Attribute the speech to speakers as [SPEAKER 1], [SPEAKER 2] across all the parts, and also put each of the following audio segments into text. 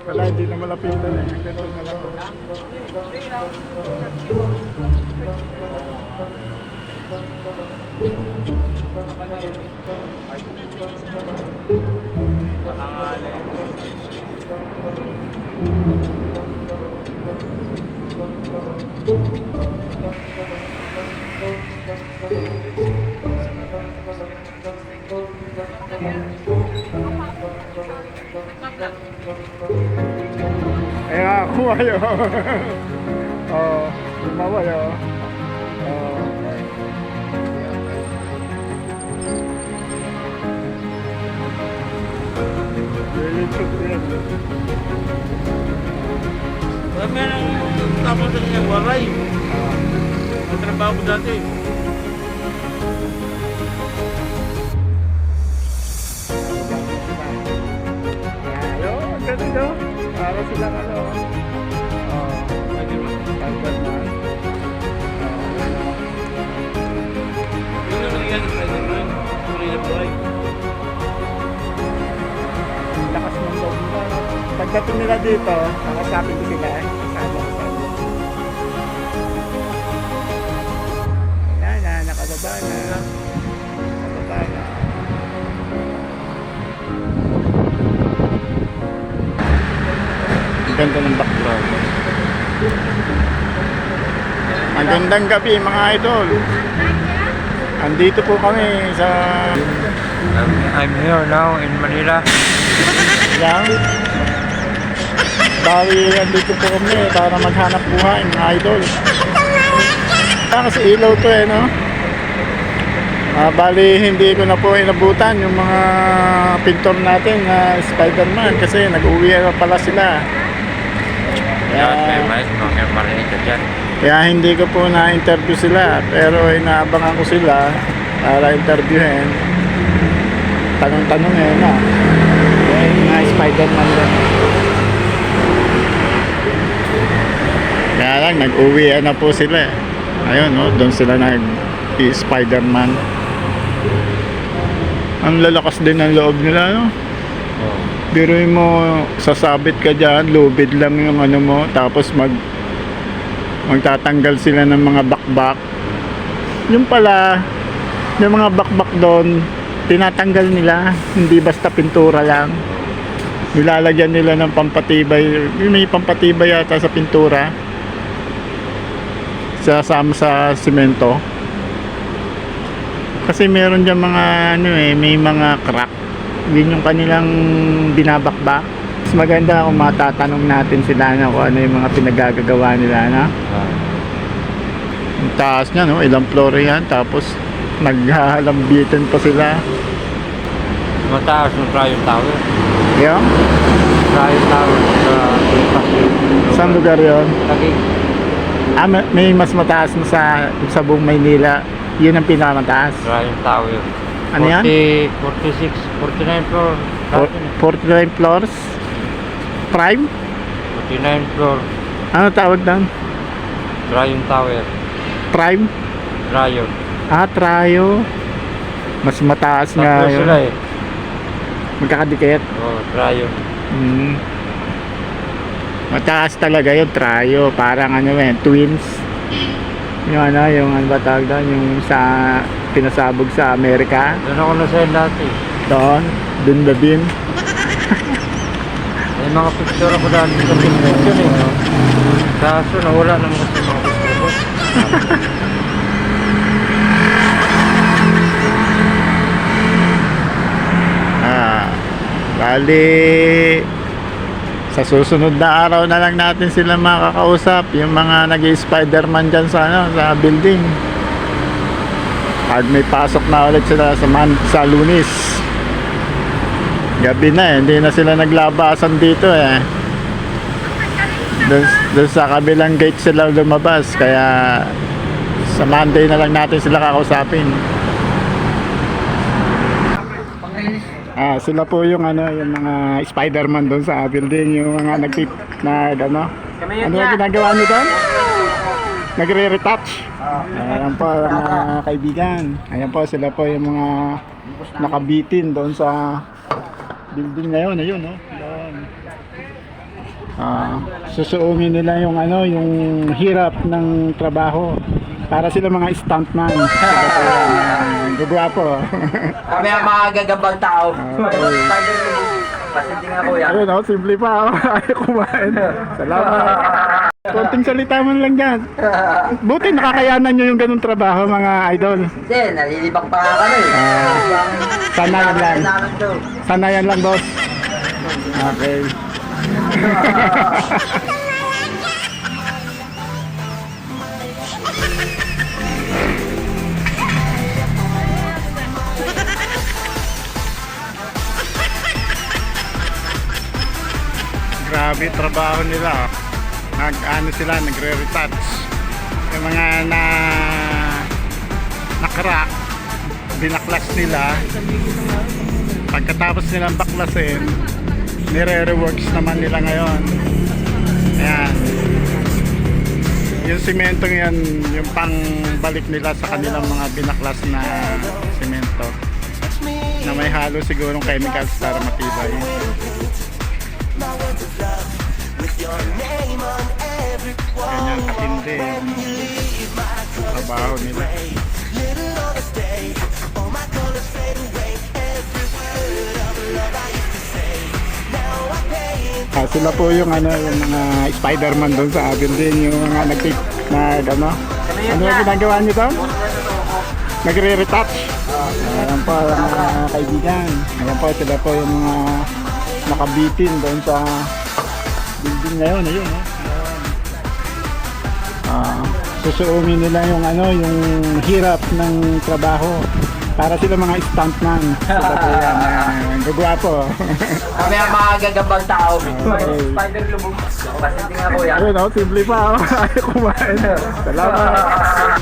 [SPEAKER 1] Wala, hindi na malapitan eh. Ganito na lang. Eh ako ayo. Oh, lumawa yo. Oh.
[SPEAKER 2] Kami nang tapos na niya waray. Magtrabaho ko dati.
[SPEAKER 1] Ayun, ganun no? Para silang ano. Oh, Spider-Man.
[SPEAKER 2] Yun ang nangyari sa Spider-Man. Tuloy na buhay.
[SPEAKER 1] Lakas ng loob nila. Pagdating nila dito, nakasapit ko sila. Nakababa na. Nakababa na. Ang ganda ng background. Magandang gabi mga idol. Andito po kami sa
[SPEAKER 2] I'm here now in Manila.
[SPEAKER 1] Yang bali, andito po kami para maghanap buhay mga idol. Kasi ilaw to eh, no? Bali, hindi ko na po inabutan yung mga pintor natin na Spider-Man kasi nag-uwi na pala sila. Kaya hindi ko po na-interview sila, pero inaabangan ko sila para interviewin. Tanong-tanong eh, no? Yung mga Spider-Man din. Kaya lang, nag-uwi na po sila. Ayun, no? Doon sila nag-Spider-Man. Ang lalakas din ang loob nila, no? Biruin mo, sasabit ka dyan, lubid lang yung ano mo, tapos magtatanggal sila ng mga bakbak. Yung pala, yung mga bakbak doon, tinatanggal nila, hindi basta pintura lang. Nilalagyan nila ng pampatibay, may pampatibay yata sa pintura, sasama sa simento. Kasi meron dyan mga ano eh, may mga crack. Yun yung kanilang binabakbak. Mas maganda kung matatanong natin sila na kung ano yung mga pinagagagawa nila, na. Ang taas niya, no? Ilang floor yan. Tapos naghahalambitin pa sila.
[SPEAKER 2] Mataas ng Tryon Tower.
[SPEAKER 1] Yung?
[SPEAKER 2] Tryon Tower sa
[SPEAKER 1] Saan lugar yun?
[SPEAKER 2] Taguig.
[SPEAKER 1] May mas mataas na sa buong Maynila. Yun ang pinakamataas.
[SPEAKER 2] Tryon Tower.
[SPEAKER 1] Ano yan?
[SPEAKER 2] 46, 49 floor.
[SPEAKER 1] 49 floors? Prime?
[SPEAKER 2] 49 floor.
[SPEAKER 1] Ano tawag doon?
[SPEAKER 2] Tryon Tower.
[SPEAKER 1] Prime?
[SPEAKER 2] Tryon.
[SPEAKER 1] Tryo. Mas mataas nga
[SPEAKER 2] Tatlo
[SPEAKER 1] yun.
[SPEAKER 2] sila eh.
[SPEAKER 1] Magkakadikit.
[SPEAKER 2] Tryon.
[SPEAKER 1] Mataas talaga yung Tryo. Parang ano eh, twins. Yung ano, yung ano ba tawag doon? Yung sa pinasabog sa Amerika.
[SPEAKER 2] Doon ako na-send dati.
[SPEAKER 1] Doon na din.
[SPEAKER 2] May mga picture ako dati sa picture eh. No? Kaso nawala naman kasi mga picture ko.
[SPEAKER 1] Bali, sa susunod na araw na lang natin sila makakausap, yung mga nag-Spider-Man dyan sa, ano, sa building. Pag may pasok na ulit sila sa Lunes. Gabi na eh, hindi na sila naglabasan dito eh. Doon sa kabilang gate sila lumabas, kaya sa Monday na lang natin sila kakausapin. Sila po yung yung mga Spider-Man doon sa building, yung mga ano yung ginagawa niyo doon? Nagre-retouch. Ayan po mga kaibigan. Ayan po sila po yung mga nakabitin doon sa building na yun. Ayun, no? Doon. Susuungin nila yung yung hirap ng trabaho. Para sila mga stuntman. Gugwapo.
[SPEAKER 3] Kami ang mga gagambang tao. Pasindi nga kuya.
[SPEAKER 1] Ayun, simple pa. Ayaw kumain. Salamat. Konting salita man lang dyan. Buti nakakayanan nyo yung ganung trabaho, mga idol.
[SPEAKER 3] Hindi, nalilibak pa nga kami.
[SPEAKER 1] Sanayan lang. Sanayan lang, boss. Okay. Grabe trabaho nila. Sila, nagre-retouch. Yung mga na-crack, binaklas nila. Pagkatapos nilang baklasin, nire-reworks naman nila ngayon. Ayan. Yung simentong yan, yung pangbalik nila sa kanilang mga binaklas na simento. Na may halo sigurong chemicals para matibay. Ganyan katindi yung trabaho nila. Sila po yung yung mga Spider-Man doon sa building, yung mga ano yung ginagawa niyo doon? Nagre-retouch. Ayan po mga kaibigan. Ayan po sila po yung mga nakabitin doon sa building na yun. Ayun, no? Susuungin nila yung yung hirap ng trabaho. Para sila mga stuntman. Sila po yan. Gugwapo.
[SPEAKER 3] Kami ang mga gagambang tao.
[SPEAKER 1] Okay.
[SPEAKER 3] Spider lubog. Pasindi nga kuya.
[SPEAKER 1] Ayun, simple pa. Ayaw kumain. Salamat.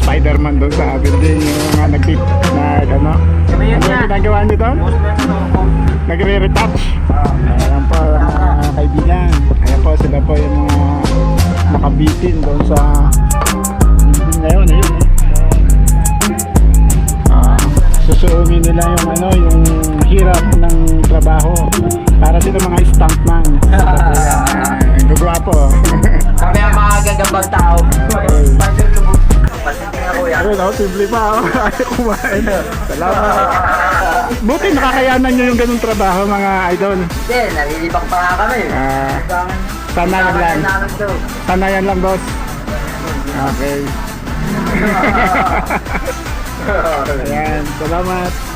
[SPEAKER 1] Spider-Man doon sa building, yung mga ano yung ginagawa niyo doon? Nagre-retouch. Ayan po mga kaibigan. Ayan po sila po yung mga nakabitin doon sa building na yun. Ayun, susuungin nila yung yung hirap ng trabaho. Para sila mga stuntman. Ang gugwapo.
[SPEAKER 3] Kami ang mga gagambang tao. Pasinti nga kuya.
[SPEAKER 1] Ayun, simple pa. Ayaw kumain. Salamat. Buti nakakayanan nyo yung ganung trabaho, mga idol.
[SPEAKER 3] Hindi, nalilibang pa nga kami.
[SPEAKER 1] Sanayan lang.
[SPEAKER 3] Namin to.
[SPEAKER 1] Sanayan lang, boss. Okay. Ayan, salamat.